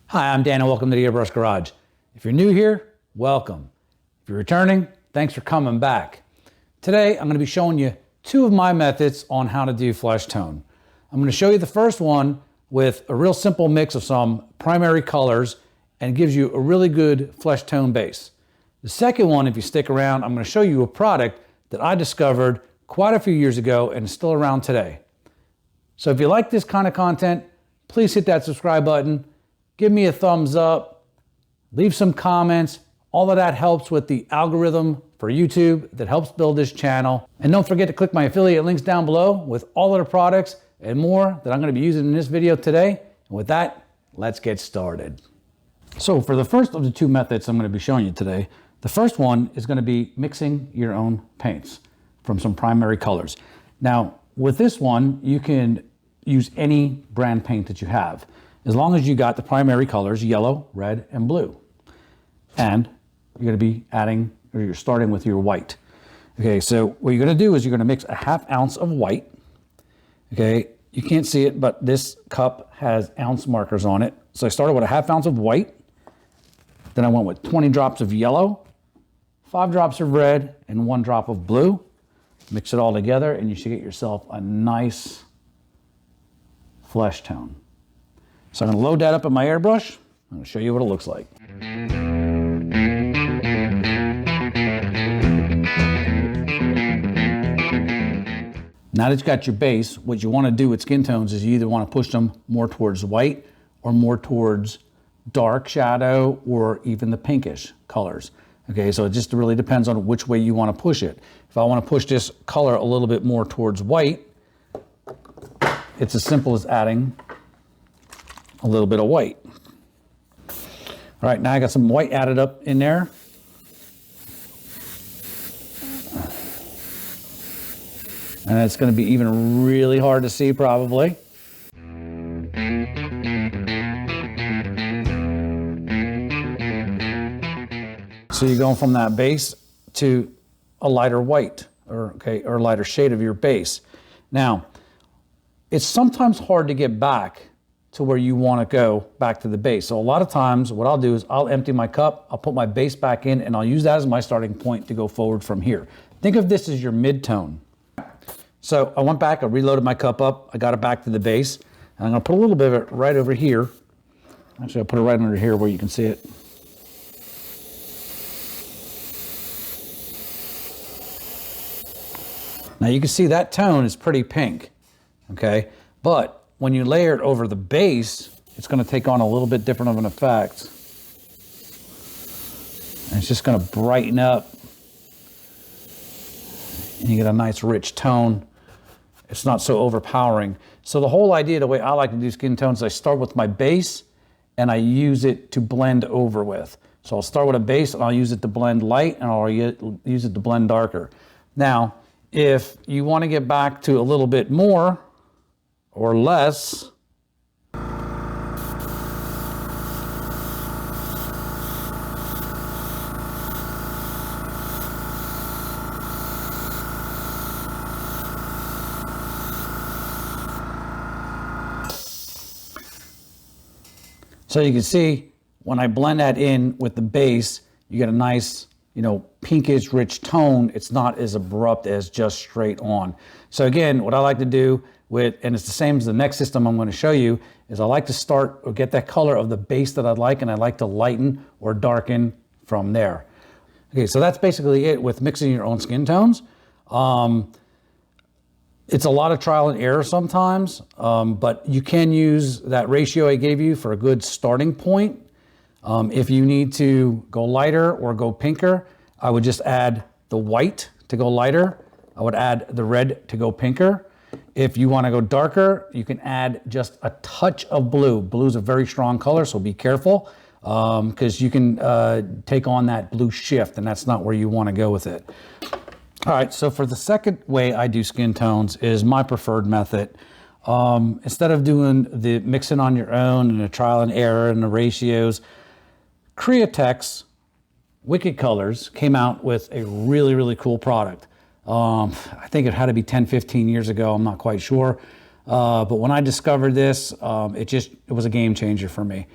Hi, I'm Dan and welcome to the Airbrush Garage. If you're new here, welcome. If you're returning, thanks for coming back. Today, I'm going to be showing you two of my methods on how to do flesh tone. I'm going to show you the first one with a real simple mix of some primary colors and gives you a really good flesh tone base. The second one, if you stick around, I'm going to show you a product that I discovered quite a few years ago and is still around today. So if you like this kind of content, please hit that subscribe button. Give me a thumbs up, leave some comments. All of that helps with the algorithm for YouTube that helps build this channel. And don't forget to click my affiliate links down below with all of the products and more that I'm going to be using in this video today. And with that, let's get started. So for the first of the two methods I'm going to be showing you today, the first one is going to be mixing your own paints from some primary colors. Now, with this one, you can use any brand paint that you have, as long as you got the primary colors, yellow, red, and blue. And you're gonna be adding, or you're starting with your white. Okay, so what you're gonna do is you're gonna mix a ½ ounce of white. Okay, you can't see it, but this cup has ounce markers on it. So I started with a ½ ounce of white, then I went with 20 drops of yellow, 5 drops of red, and 1 drop of blue. Mix it all together and you should get yourself a nice flesh tone. So I'm going to load that up in my airbrush. I'm going to show you what it looks like. Now that you've got your base, what you want to do with skin tones is you either want to push them more towards white or more towards dark shadow or even the pinkish colors. Okay, so it just really depends on which way you want to push it. If I want to push this color a little bit more towards white, it's as simple as adding a little bit of white. All right, now I got some white added up in there. And it's going to be even really hard to see probably. So you're going from that base to a lighter white or a lighter shade of your base. Now, it's sometimes hard to get back to where you want to go back to the base. So a lot of times what I'll do is I'll empty my cup, I'll put my base back in, and I'll use that as my starting point to go forward from here. Think of this as your mid-tone. So I went back, I reloaded my cup up, I got it back to the base, and I'm going to put a little bit of it right over here. Actually, I'll put it right under here where you can see it. Now you can see that tone is pretty pink, okay? But when you layer it over the base, it's going to take on a little bit different of an effect. And it's just going to brighten up. And you get a nice rich tone. It's not so overpowering. So the whole idea, the way I like to do skin tones, is I start with my base and I use it to blend over with. So I'll start with a base and I'll use it to blend light and I'll use it to blend darker. Now, if you want to get back to a little bit more, or less. So you can see when I blend that in with the base, you get a nice, pinkish rich tone. It's not as abrupt as just straight on. So again, what I like to do and it's the same as the next system I'm going to show you, is I like to start or get that color of the base that I'd like, and I like to lighten or darken from there. Okay, so that's basically it with mixing your own skin tones. It's a lot of trial and error sometimes, but you can use that ratio I gave you for a good starting point. If you need to go lighter or go pinker, I would just add the white to go lighter. I would add the red to go pinker. If you want to go darker, you can add just a touch of blue. Blue is a very strong color, so be careful because you can take on that blue shift, and that's not where you want to go with it. All right, so for the second way I do skin tones is my preferred method. Instead of doing the mixing on your own and the trial and error and the ratios, Createx Wicked Colors came out with a really, really cool product. I think it had to be 10, 15 years ago. I'm not quite sure. But when I discovered this, it was a game changer for me.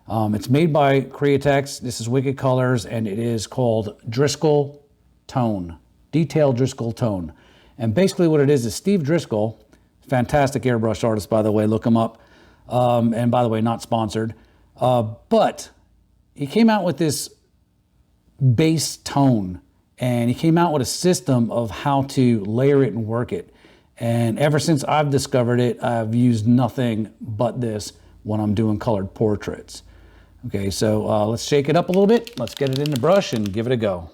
It's made by Createx. This is Wicked Colors, and it is called Driscoll Tone, Detailed Driscoll Tone. And basically what it is Steve Driscoll, fantastic airbrush artist, by the way, look him up. And by the way, not sponsored. But he came out with this base tone, and he came out with a system of how to layer it and work it. And ever since I've discovered it, I've used nothing but this when I'm doing colored portraits. Okay, so let's shake it up a little bit. Let's get it in the brush and give it a go.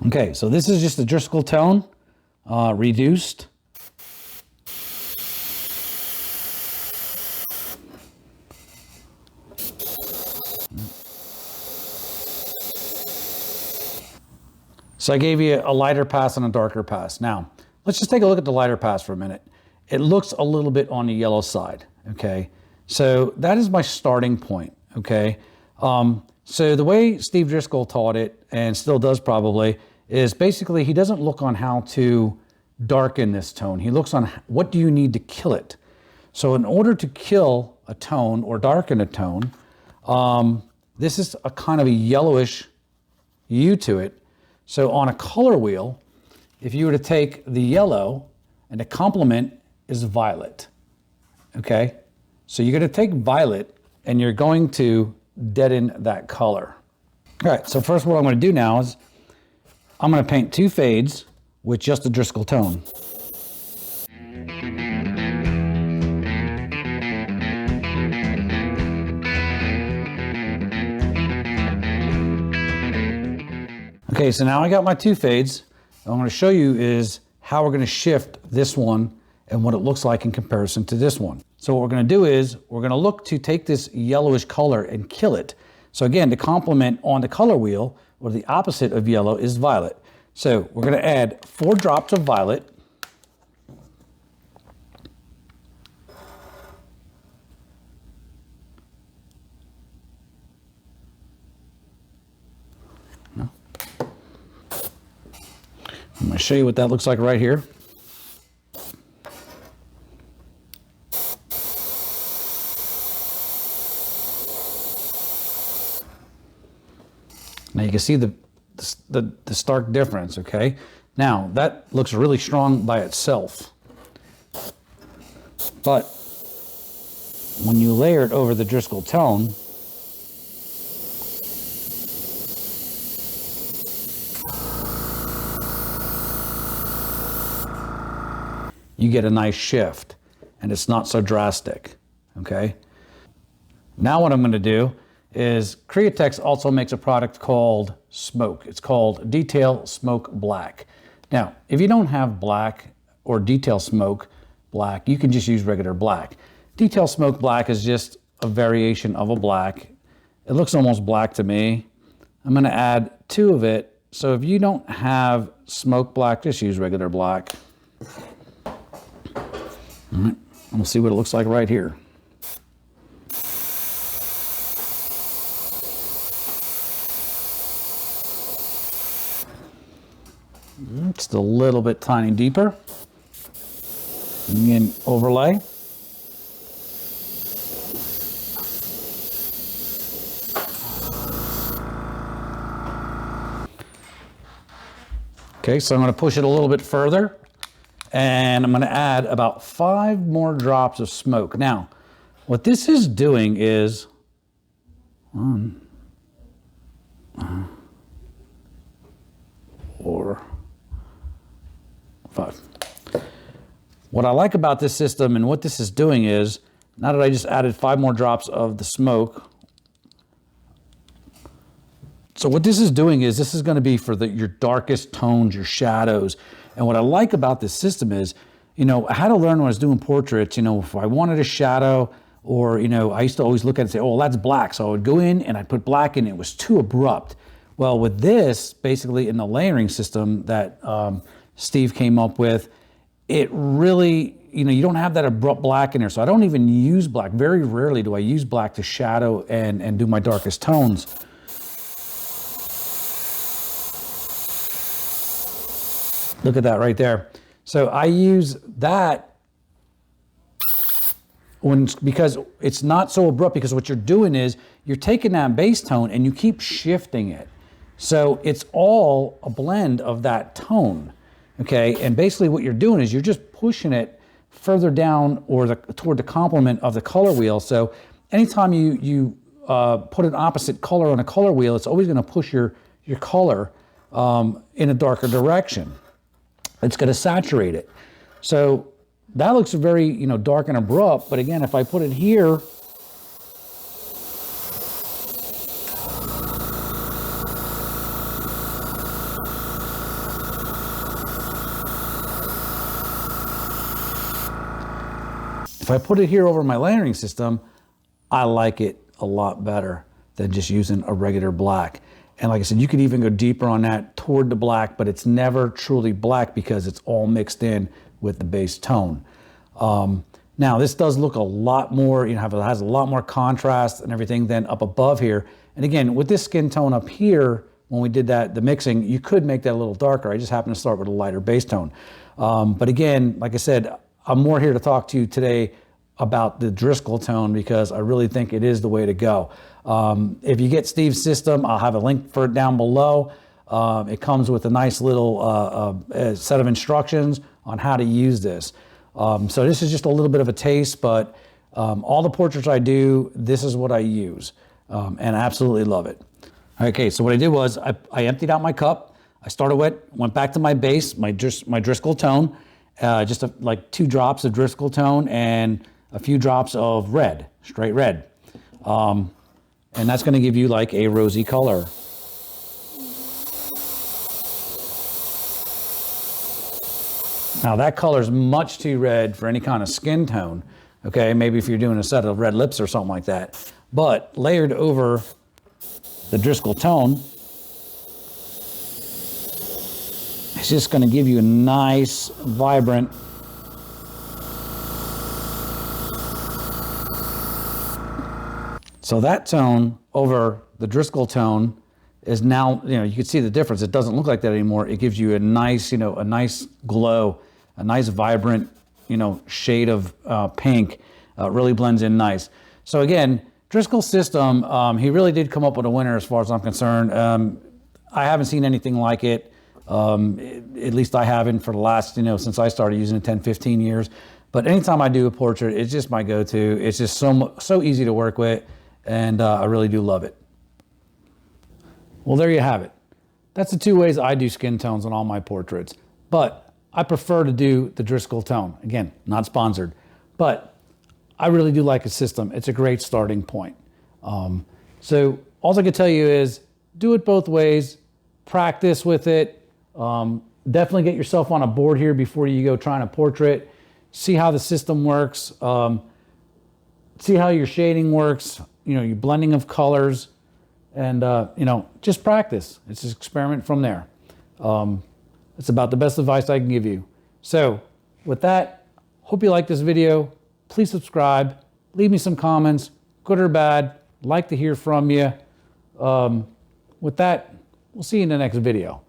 Okay, so this is just the Driscoll tone, reduced. So I gave you a lighter pass and a darker pass. Now, let's just take a look at the lighter pass for a minute. It looks a little bit on the yellow side, okay? So that is my starting point, okay? So the way Steve Driscoll taught it, and still does probably, is basically he doesn't look on how to darken this tone. He looks on what do you need to kill it. So in order to kill a tone or darken a tone, this is a kind of a yellowish hue to it. So on a color wheel, if you were to take the yellow and the complement is violet, okay? So you're gonna take violet and you're going to deaden that color. All right, so first what I'm gonna do now is I'm gonna paint two fades with just a Driscoll tone. Okay, so now I got my two fades. What I'm going to show you is how we're going to shift this one and what it looks like in comparison to this one. So what we're going to do is we're going to look to take this yellowish color and kill it. So again, the complement on the color wheel, or the opposite of yellow, is violet. So we're going to add 4 drops of violet. I'm going to show you what that looks like right here. Now you can see the stark difference, okay? Now that looks really strong by itself. But when you layer it over the Driscoll tone, you get a nice shift, and it's not so drastic, okay? Now what I'm gonna do is Createx also makes a product called Smoke. It's called Detail Smoke Black. Now, if you don't have black or Detail Smoke Black, you can just use regular black. Detail Smoke Black is just a variation of a black. It looks almost black to me. I'm gonna add 2 of it. So if you don't have Smoke Black, just use regular black. All right, and we'll see what it looks like right here. Just a little bit tiny deeper. And again, overlay. Okay, so I'm going to push it a little bit further. And I'm going to add about 5 more drops of smoke. Now, what this is doing is 1, 4, 5. What I like about this system and what this is doing is, now that I just added 5 more drops of the smoke, so what this is doing is this is going to be for your darkest tones, your shadows. And what I like about this system is, you know, I had to learn when I was doing portraits, you know, if I wanted a shadow, or, you know, I used to always look at it and say, oh, well, that's black. So I would go in and I'd put black in. It was too abrupt. Well, with this, basically in the layering system that Steve came up with, it really, you know, you don't have that abrupt black in there. So I don't even use black. Very rarely do I use black to shadow and do my darkest tones. Look at that right there. So I use that because it's not so abrupt, because what you're doing is you're taking that base tone and you keep shifting it. So it's all a blend of that tone, okay? And basically what you're doing is you're just pushing it further down or toward the complement of the color wheel. So anytime you put an opposite color on a color wheel, it's always gonna push your color in a darker direction. It's gonna saturate it. So that looks very, dark and abrupt, but again, if I put it here, over my layering system, I like it a lot better than just using a regular black. And like I said, you could even go deeper on that toward the black, but it's never truly black because it's all mixed in with the base tone. Now this does look a lot more, it has a lot more contrast and everything than up above here. And again, with this skin tone up here, when we did the mixing, you could make that a little darker. I just happened to start with a lighter base tone. But again, like I said, I'm more here to talk to you today about the Driscoll tone because I really think it is the way to go. If you get Steve's system, I'll have a link for it down below. It comes with a nice little set of instructions on how to use this. So this is just a little bit of a taste, but all the portraits I do, this is what I use, and I absolutely love it. Okay, so what I did was I emptied out my cup. I started went back to my base, my Driscoll tone, just like 2 drops of Driscoll tone and a few drops of red, straight red. And that's gonna give you like a rosy color. Now that color is much too red for any kind of skin tone, okay? Maybe if you're doing a set of red lips or something like that. But layered over the Driscoll tone, it's just gonna give you a nice, vibrant, so that tone over the Driscoll tone is now, you can see the difference. It doesn't look like that anymore. It gives you a nice, a nice glow, a nice vibrant, shade of pink. Really blends in nice. So again, Driscoll's system, he really did come up with a winner as far as I'm concerned. I haven't seen anything like it. At least I haven't for the last, since I started using it 10, 15 years. But anytime I do a portrait, it's just my go-to. It's just so easy to work with, and I really do love it. Well, there you have it. That's the 2 ways I do skin tones on all my portraits. But I prefer to do the Driscoll tone. Again, not sponsored. But I really do like a system. It's a great starting point. So all I can tell you is do it both ways. Practice with it. Definitely get yourself on a board here before you go trying a portrait. See how the system works. See how your shading works. Your blending of colors. And, just practice. It's just experiment from there. It's about the best advice I can give you. So with that, hope you like this video. Please subscribe. Leave me some comments, good or bad. Like to hear from you. With that, we'll see you in the next video.